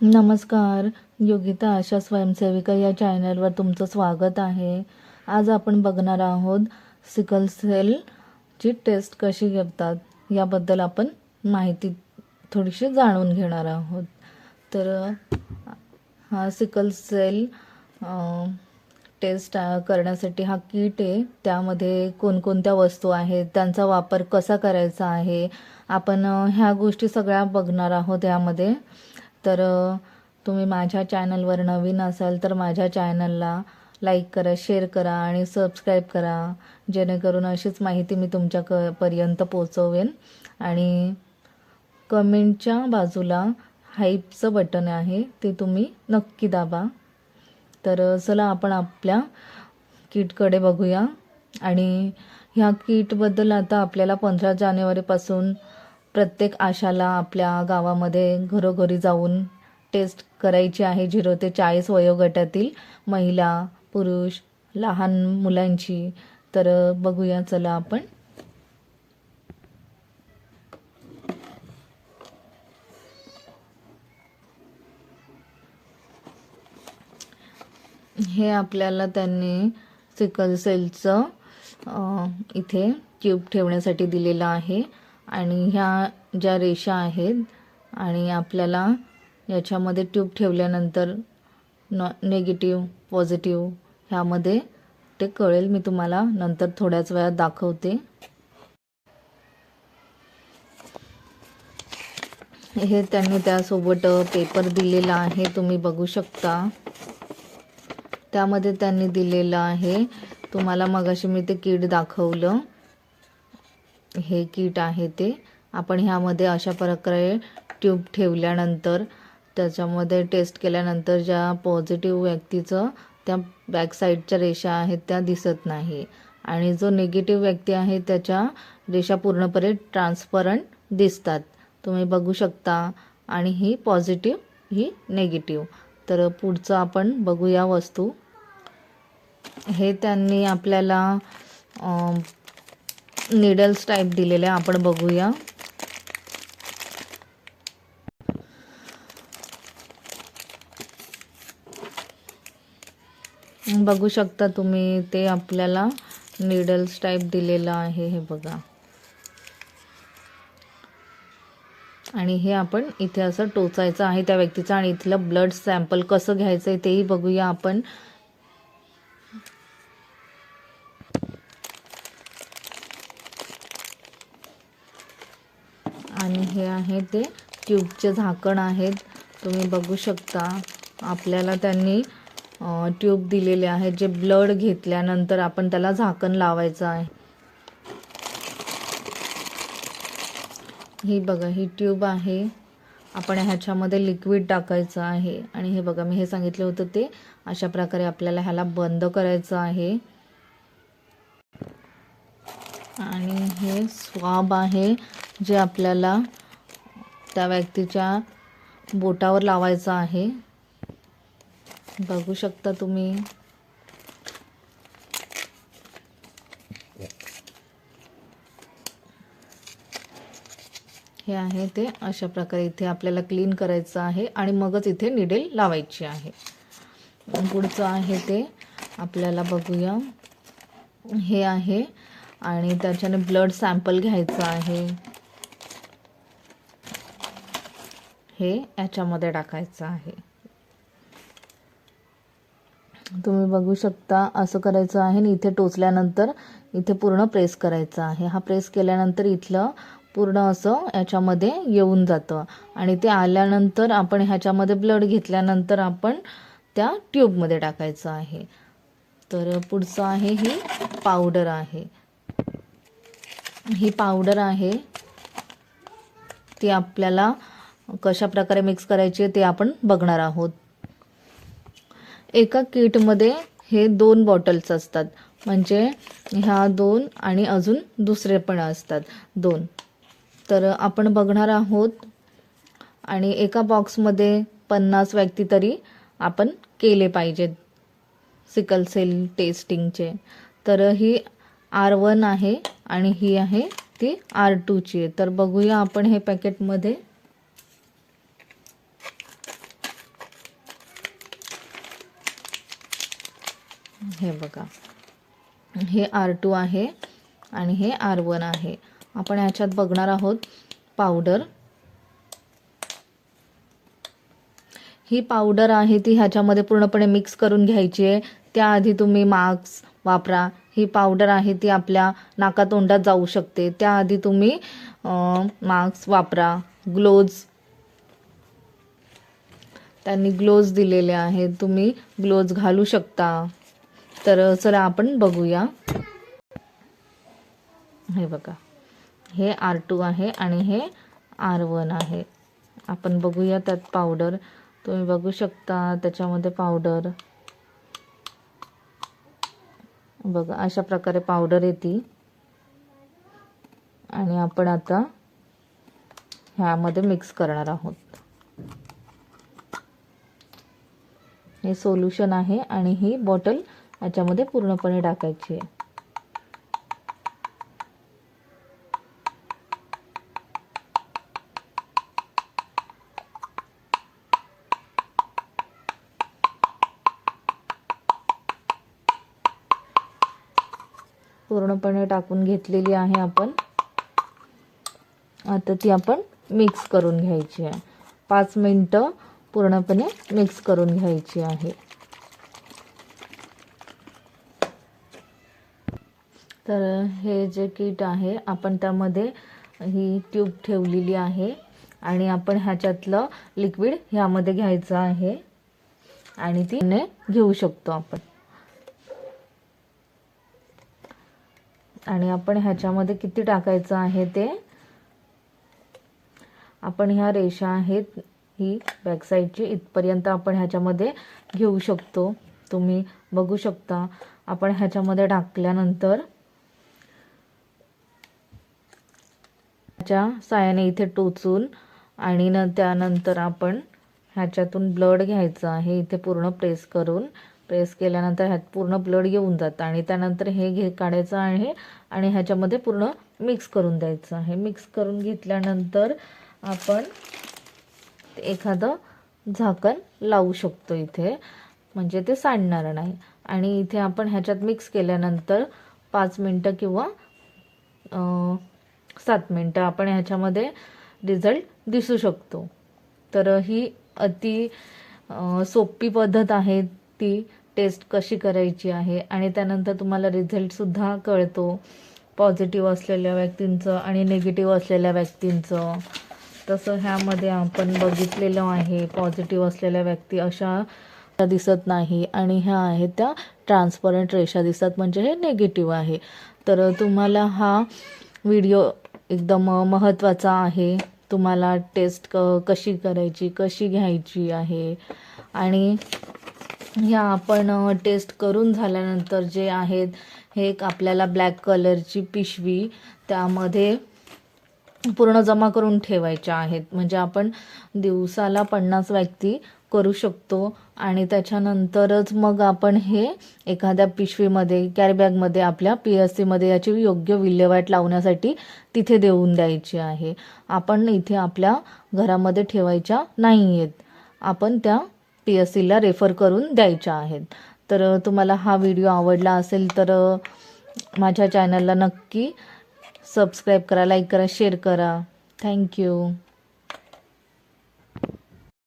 नमस्कार. योगिता आशा स्वयंसेविका या चॅनलवर तुमचं स्वागत आहे. आज आपण बघणार आहोत सिकल सेलची टेस्ट कशी करतात याबद्दल आपण माहिती थोडीशी जाणून घेणार आहोत. तर हा सिकल सेल टेस्ट करण्यासाठी हा किट आहे. त्यामध्ये कोणकोणत्या वस्तू आहेत, त्यांचा वापर कसा करायचा आहे, आपण ह्या गोष्टी सगळ्या बघणार आहोत यामध्ये. तर तुम्ही माझ्या चॅनलवर नवीन असाल तर माझ्या चॅनलला लाईक करा, शेअर करा आणि सबस्क्राईब करा, जेणेकरून अशीच माहिती मी तुमच्यापर्यंत पोचवेन. आणि कमेंटच्या बाजूला हाईपचं बटन आहे, ते तुम्ही नक्की दाबा. तर चला आपण आपल्या किटकडे बघूया. आणि ह्या किटबद्दल आता आपल्याला 15 जानेवारीपासून प्रत्येक आशाला आपल्या गावामध्ये घरोघरी जाऊन टेस्ट करायची आहे. 0 ते 40 वयोगटातील महिला, पुरुष, लहान मुलांची. तर बघूया चला आपण. हे आपल्याला त्यांनी सिकल सेलचं इथे ट्यूब ठेवण्यासाठी दिलेलं आहे. आणि ह्या ज्या रेषा आहेत आणि आपल्याला याच्यामध्ये ट्यूब ठेवल्यानंतर नेगेटिव्ह, पॉझिटिव्ह ह्यामध्ये ते कळेल. मी तुम्हाला नंतर थोड्याच वेळात दाखवते. हे त्यांनी त्यासोबत पेपर दिलेला आहे, तुम्ही बघू शकता. त्यामध्ये त्यांनी दिलेलं आहे, तुम्हाला मगाशी मी ते किट दाखवलं, हे किट आहे ते. आपण ह्यामध्ये अशा प्रकारे ट्यूब ठेवल्यानंतर त्याच्यामध्ये टेस्ट केल्यानंतर ज्या पॉझिटिव्ह व्यक्तीचं त्या बॅक साईडच्या रेषा आहेत त्या दिसत नाही, आणि जो निगेटिव्ह व्यक्ती आहे त्याच्या रेषा पूर्णपणे ट्रान्सपरंट दिसतात, तुम्ही बघू शकता. आणि ही पॉझिटिव्ह, ही नेगेटिव्ह. तर पुढचं आपण बघूया वस्तू. हे त्यांनी आपल्याला निडल्स टाईप दिलेले, आपण बघूया. बघू शकता तुम्ही, ते आपल्याला निडल्स टाईप दिलेलं आहे, हे बघा. आणि हे आपण इथे असं टोचायचं आहे त्या व्यक्तीचं, आणि इथलं ब्लड सॅम्पल कसं घ्यायचं आहे तेही बघूया आपण. आणि हे आहे ते ट्यूबचे झाकण आहेत, तुम्ही बघू शकता. आपल्याला त्यांनी ट्यूब दिलेले आहे, जे ब्लड घेतल्यानंतर आपण त्याला झाकण लावायचं आहे. ही बघा, ही ट्यूब आहे. आपण ह्याच्यामध्ये लिक्विड टाकायचं आहे. आणि हे बघा, मी हे सांगितलं होतं ते अशा प्रकारे आपल्याला ह्याला बंद करायचं आहे. आणि हे स्वाब आहे, जे आपल्याला त्या व्यक्तीच्या बोटावर लावायचं आहे, बघू शकता तुम्ही. हे आहे ते अशा प्रकारे इथे आपल्याला क्लीन करायचं आहे, आणि मगच इथे निडेल लावायची आहे. पुढचं आहे ते आपल्याला बघूया. हे आहे, आणि त्याच्याने ब्लड सॅम्पल घ्यायचं आहे, हे याच्यामध्ये टाकायचं आहे, तुम्ही बघू शकता. असं करायचं आहे, आणि इथे टोचल्यानंतर इथे पूर्ण प्रेस करायचं आहे. हा प्रेस केल्यानंतर इथलं पूर्ण असं याच्यामध्ये येऊन जातं, आणि ते आल्यानंतर आपण ह्याच्यामध्ये ब्लड घेतल्यानंतर आपण त्या ट्यूबमध्ये टाकायचं आहे. तर पुढचं आहे, ही पावडर आहे. ही पावडर आहे, ती आपल्याला कशा प्रकारे मिक्स करायची ते आपण बघणार आहोत. एका किटमध्ये हे 2 बॉटल्स असतात, म्हणजे ह्या 2 आणि अजून दुसरे पण असतात 2. तर आपण बघणार आहोत. आणि एका बॉक्समध्ये 50 व्यक्ती तरी आपण केले पाहिजेत सिकल सेल टेस्टिंगचे. तर ही R1 आहे, आणि ही आहे ती R2ची आहे. तर बघूया आपण हे पॅकेटमध्ये. हे बघा, हे R2 आहे आणि हे R1 आहे. आपण ह्याच्यात बघणार आहोत पावडर. ही पावडर आहे ती ह्याच्यामध्ये पूर्णपणे मिक्स करून घ्यायची आहे. त्याआधी तुम्ही मास्क वापरा. ही पावडर आहे ती आपल्या नाकातोंडात जाऊ शकते. त्याआधी तुम्ही मास्क वापरा. ग्लोव्ज, त्यांनी ग्लोव्ज दिलेले आहेत, तुम्ही ग्लोव्ज घालू शकता. तर चला आपण बघूया. हे बघा, हे R2 आहे आणि हे R1 आहे. आपण बघूया त्यात पावडर. तुम्ही बघू शकता त्याच्यामध्ये पावडर बघा, अशा प्रकारे पावडर येते. आणि आपण आता ह्यामध्ये मिक्स करणार आहोत. हे सोल्युशन आहे आणि ही बॉटल याच्यामध्ये पूर्णपणे टाकायची आहे. पूर्णपणे टाकून घेतलेली आहे आपण. आता ती आपण मिक्स करून घ्यायची आहे. 5 मिनिटं पूर्णपणे मिक्स करून घ्यायची आहे. तर हे जे किट आहे आपण त्यामध्ये ही ट्यूब ठेवलेली आहे आणि आपण ह्याच्यातलं लिक्विड ह्यामध्ये घ्यायचं आहे आणि ती घेऊ शकतो आपण. आणि आपण ह्याच्यामध्ये किती टाकायचं आहे ते आपण ह्या रेषा आहेत ही बॅक साईडची इथपर्यंत आपण ह्याच्यामध्ये घेऊ शकतो. तुम्ही बघू शकता. आपण ह्याच्यामध्ये टाकल्यानंतर ह्याच्या साहाय्याने इथे टोचून आणि त्यानंतर आपण ह्याच्यातून ब्लड घ्यायचं आहे. इथे पूर्ण प्रेस केल्यानंतर ह्यात पूर्ण ब्लड येऊन जातं आणि त्यानंतर हे काढायचं आहे आणि ह्याच्यामध्ये पूर्ण मिक्स करून द्यायचं आहे. मिक्स करून घेतल्यानंतर आपण एखादं झाकण लावू शकतो इथे, म्हणजे ते सांडणार नाही. आणि इथे आपण ह्याच्यात मिक्स केल्यानंतर 5 मिनिटं किंवा 7 मिनिटं आपण ह्याच्यामध्ये रिझल्ट दिसू शकतो. तर ही अति सोपी पद्धत आहे ती टेस्ट कशी करायची आहे आणि त्यानंतर तुम्हाला रिझल्टसुद्धा कळतो पॉझिटिव्ह असलेल्या व्यक्तींचं आणि निगेटिव्ह असलेल्या व्यक्तींचं. तसं ह्यामध्ये आपण बघितलेलं आहे पॉझिटिव्ह असलेल्या व्यक्ती अशा दिसत नाही आणि ह्या आहेत त्या ट्रान्सपरंट रेषा दिसतात, म्हणजे हे निगेटिव्ह आहे. तर तुम्हाला हा व्हिडिओ एकदम महत्त्वाचा आहे. तुम्हाला टेस्ट कशी करायची, कशी घ्यायची आहे. आणि ह्या आपण टेस्ट करून झाल्यानंतर जे आहेत हे एक आपल्याला ब्लॅक कलरची पिशवी त्यामध्ये पूर्ण जमा करून ठेवायच्या आहेत. म्हणजे आपण दिवसाला 50 व्यक्ती करू शकतो आणि त्याच्यानंतरच मग आपण हे एखाद्या पिशवीमध्ये कॅरीबॅगमध्ये आपल्या PSCमध्ये याची योग्य विल्हेवाट लावण्यासाठी तिथे देऊन द्यायची आहे. आपण इथे आपल्या घरामध्ये ठेवायच्या नाही आहेत, आपण त्या PSCला रेफर करून द्यायच्या आहेत. तर तुम्हाला हा व्हिडिओ आवडला असेल तर माझ्या चॅनलला नक्की सबस्क्राईब करा, लाईक करा, शेअर करा. थँक्यू.